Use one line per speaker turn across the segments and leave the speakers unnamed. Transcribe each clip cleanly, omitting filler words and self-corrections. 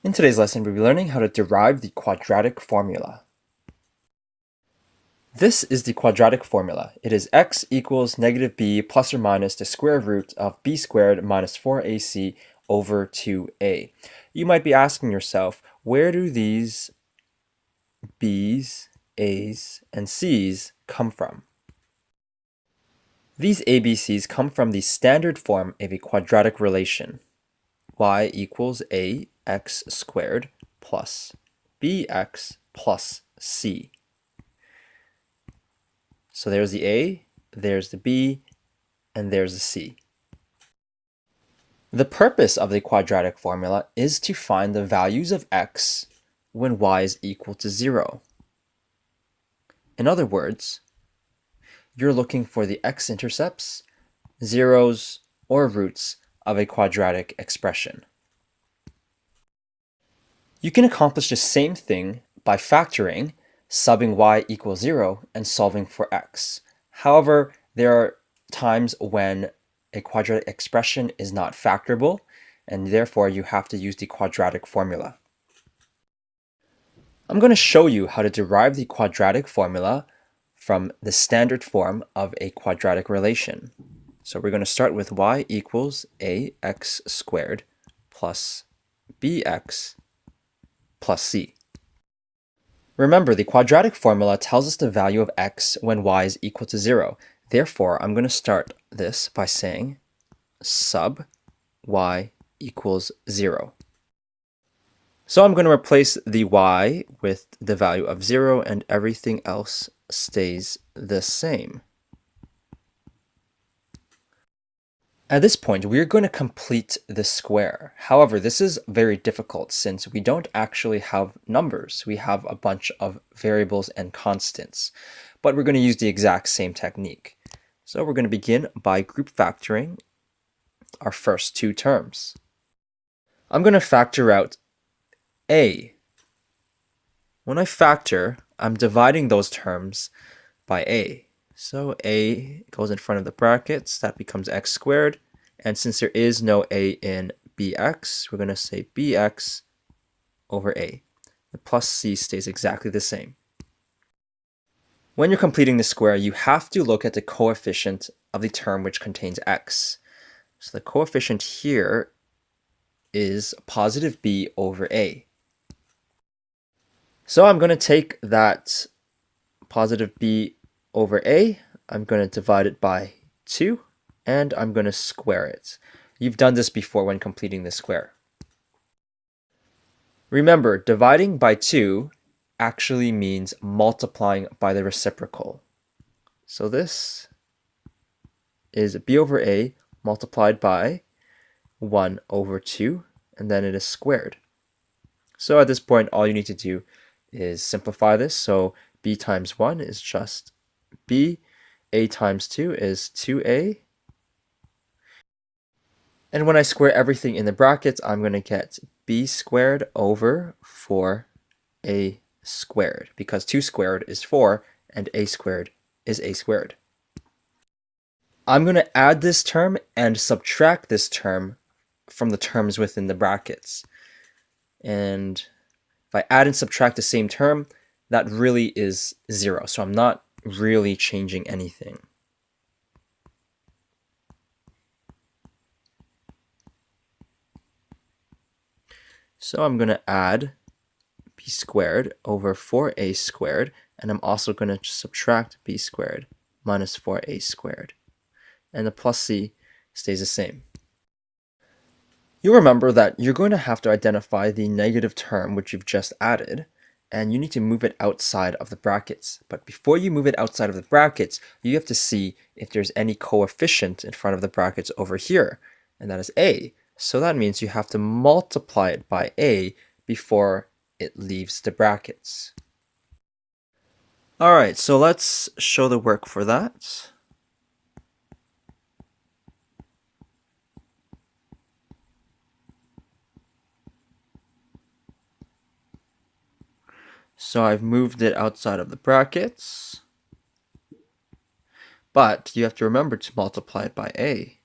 In today's lesson, we'll be learning how to derive the quadratic formula. This is the quadratic formula. It is x equals negative b plus or minus the square root of b squared minus 4ac over 2a. You might be asking yourself, where do these b's, a's, and c's come from? These ABCs come from the standard form of a quadratic relation. Y equals ax squared plus bx plus c. So there's the a, there's the b, and there's the c. The purpose of the quadratic formula is to find the values of x when y is equal to 0. In other words, you're looking for the x-intercepts, zeros, or roots of a quadratic expression. You can accomplish the same thing by factoring, subbing y equals 0, and solving for x. However, there are times when a quadratic expression is not factorable, and therefore you have to use the quadratic formula. I'm going to show you how to derive the quadratic formula from the standard form of a quadratic relation. So we're going to start with y equals ax squared plus bx plus c. Remember, the quadratic formula tells us the value of x when y is equal to 0. Therefore, I'm going to start this by saying sub y equals 0. So I'm going to replace the y with the value of 0, and everything else stays the same. At this point, we're going to complete the square. However, this is very difficult since we don't actually have numbers. We have a bunch of variables and constants, but we're going to use the exact same technique. So we're going to begin by group factoring our first two terms. I'm going to factor out a. When I factor, I'm dividing those terms by a. So a goes in front of the brackets, that becomes x squared. And since there is no a in bx, we're going to say bx over a. The plus c stays exactly the same. When you're completing the square, you have to look at the coefficient of the term which contains x. So the coefficient here is positive b over a. So I'm going to take that positive b over a, I'm going to divide it by 2, and I'm going to square it. You've done this before when completing the square. Remember, dividing by 2 actually means multiplying by the reciprocal. So this is b over a multiplied by 1 over 2, and then it is squared. So at this point, all you need to do is simplify this. So b times 1 is just b, a times 2 is 2a. And when I square everything in the brackets, I'm going to get b squared over 4a squared, because 2 squared is 4 and a squared is a squared. I'm going to add this term and subtract this term from the terms within the brackets. And if I add and subtract the same term, that really is 0. So I'm not really changing anything. So I'm going to add b squared over 4a squared, and I'm also going to subtract b squared minus 4a squared. And the plus c stays the same. You'll remember that you're going to have to identify the negative term which you've just added, and you need to move it outside of the brackets. But before you move it outside of the brackets, you have to see if there's any coefficient in front of the brackets over here, and that is a. So that means you have to multiply it by a before it leaves the brackets. All right, so let's show the work for that. So I've moved it outside of the brackets, but you have to remember to multiply it by a.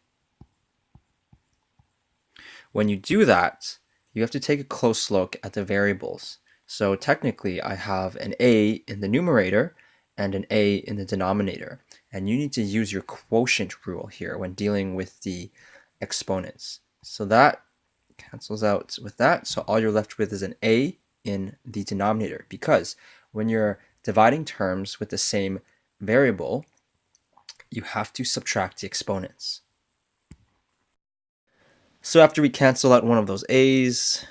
When you do that, you have to take a close look at the variables. So technically, I have an a in the numerator and an a in the denominator. And you need to use your quotient rule here when dealing with the exponents. So that cancels out with that. So all you're left with is an a in the denominator, because when you're dividing terms with the same variable, you have to subtract the exponents. So after we cancel out one of those a's,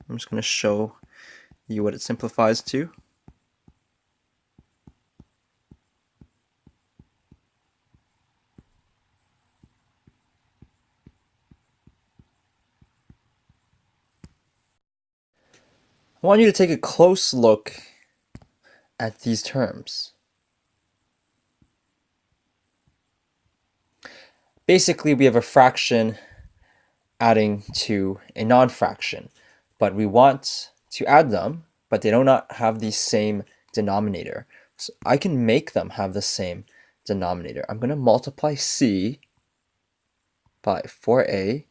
I'm just going to show you what it simplifies to. I want you to take a close look at these terms. Basically, we have a fraction adding to a non-fraction, but we want to add them, but they do not have the same denominator. So I can make them have the same denominator. I'm going to multiply c by 4a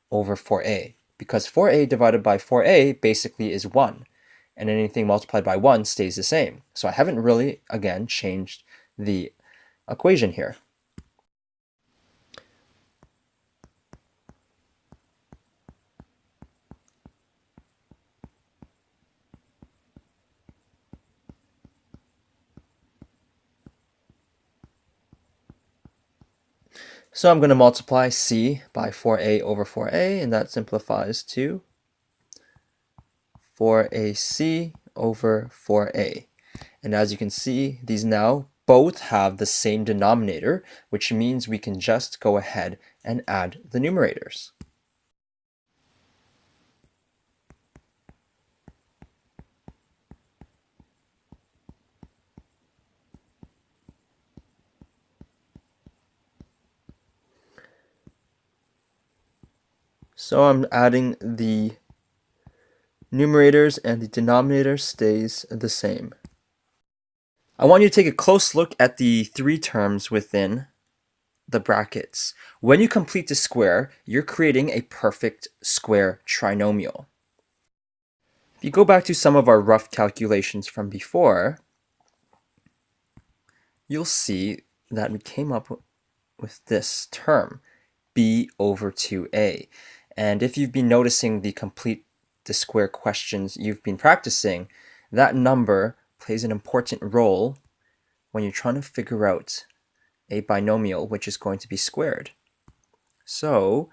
over 4a, because 4a divided by 4a basically is 1, and anything multiplied by 1 stays the same. So I haven't really, again, changed the equation here. So I'm going to multiply c by 4a over 4a, and that simplifies to 4ac over 4a. And as you can see, these now both have the same denominator, which means we can just go ahead and add the numerators. So I'm adding the numerators and the denominator stays the same. I want you to take a close look at the three terms within the brackets. When you complete the square, you're creating a perfect square trinomial. If you go back to some of our rough calculations from before, you'll see that we came up with this term, b over 2a. And if you've been noticing the complete the square questions you've been practicing, that number plays an important role when you're trying to figure out a binomial which is going to be squared. So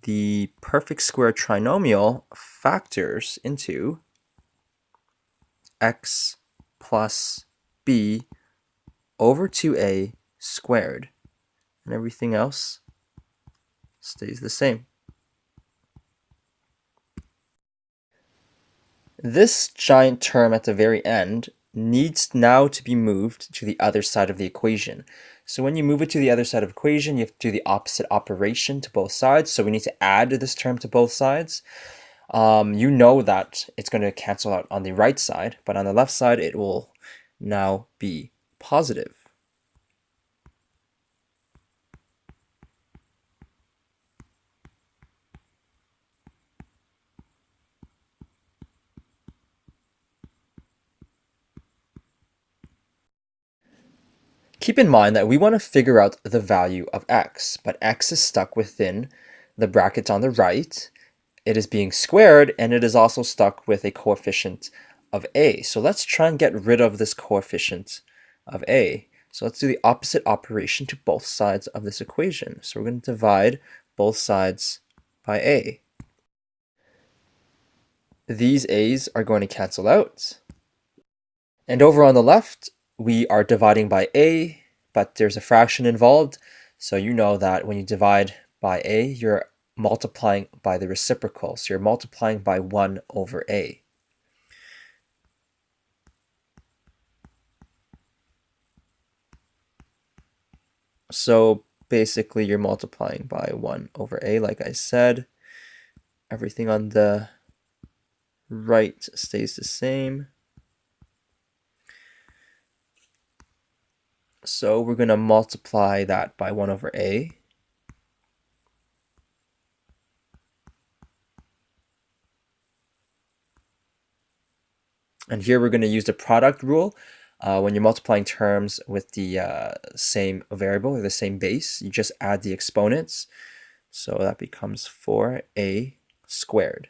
the perfect square trinomial factors into x plus b over 2a squared, and everything else stays the same. This giant term at the very end needs now to be moved to the other side of the equation. So when you move it to the other side of the equation, you have to do the opposite operation to both sides. So we need to add this term to both sides. You know that it's going to cancel out on the right side, but on the left side, it will now be positive. Keep in mind that we want to figure out the value of x, but x is stuck within the brackets on the right. It is being squared, and it is also stuck with a coefficient of a. So let's try and get rid of this coefficient of a. So let's do the opposite operation to both sides of this equation. So we're going to divide both sides by a. These a's are going to cancel out. And over on the left, we are dividing by a, but there's a fraction involved. So you know that when you divide by a, you're multiplying by the reciprocal. So you're multiplying by 1 over a. So basically you're multiplying by 1 over a, like I said. Everything on the right stays the same. So we're going to multiply that by 1 over a. And here we're going to use the product rule. When you're multiplying terms with the same variable or the same base, you just add the exponents. So that becomes 4a squared.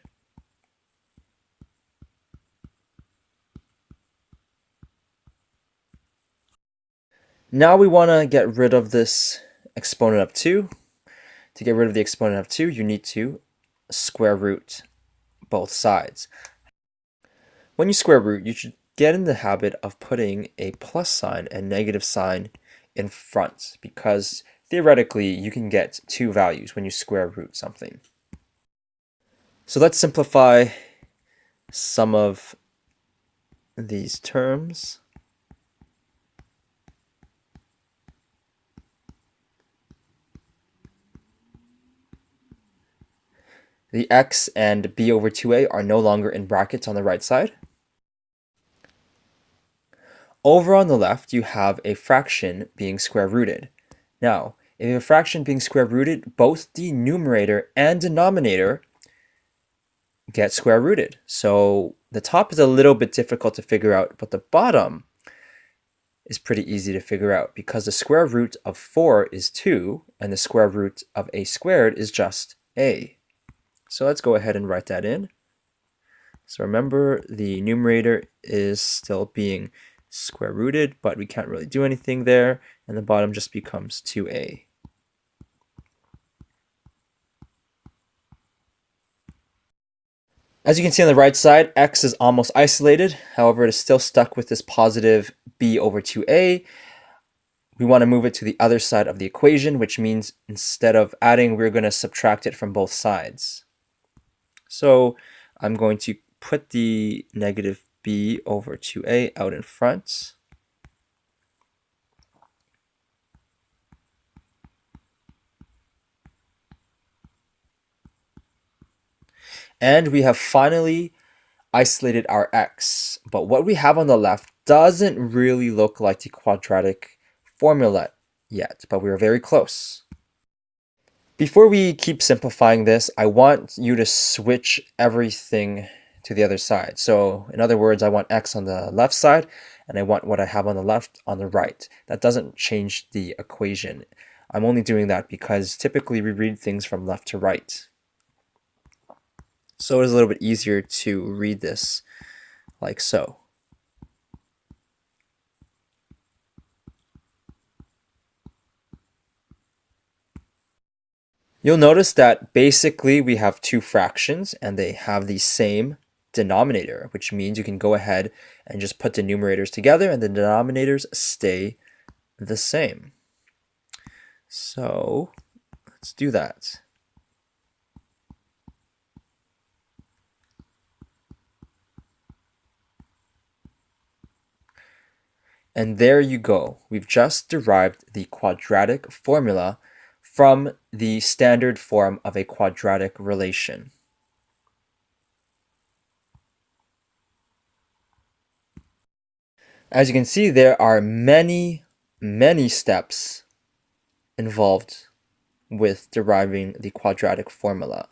Now we want to get rid of this exponent of 2. To get rid of the exponent of 2, you need to square root both sides. When you square root, you should get in the habit of putting a plus sign and negative sign in front, because theoretically you can get two values when you square root something. So let's simplify some of these terms. The x and b over 2a are no longer in brackets on the right side. Over on the left, you have a fraction being square rooted. Now, if you have a fraction being square rooted, both the numerator and denominator get square rooted. So the top is a little bit difficult to figure out, but the bottom is pretty easy to figure out because the square root of 4 is 2 and the square root of a squared is just a. So let's go ahead and write that in. So remember, the numerator is still being square rooted, but we can't really do anything there, and the bottom just becomes 2a. As you can see on the right side, x is almost isolated. However, it is still stuck with this positive b over 2a. We want to move it to the other side of the equation, which means instead of adding, we're going to subtract it from both sides. So I'm going to put the negative b over 2a out in front. And we have finally isolated our x. But what we have on the left doesn't really look like the quadratic formula yet, but we are very close. Before we keep simplifying this, I want you to switch everything to the other side. So in other words, I want x on the left side, and I want what I have on the left on the right. That doesn't change the equation. I'm only doing that because typically we read things from left to right. So it is a little bit easier to read this like so. You'll notice that basically we have two fractions and they have the same denominator, which means you can go ahead and just put the numerators together and the denominators stay the same. So let's do that. And there you go. We've just derived the quadratic formula from the standard form of a quadratic relation. As you can see, there are many steps involved with deriving the quadratic formula.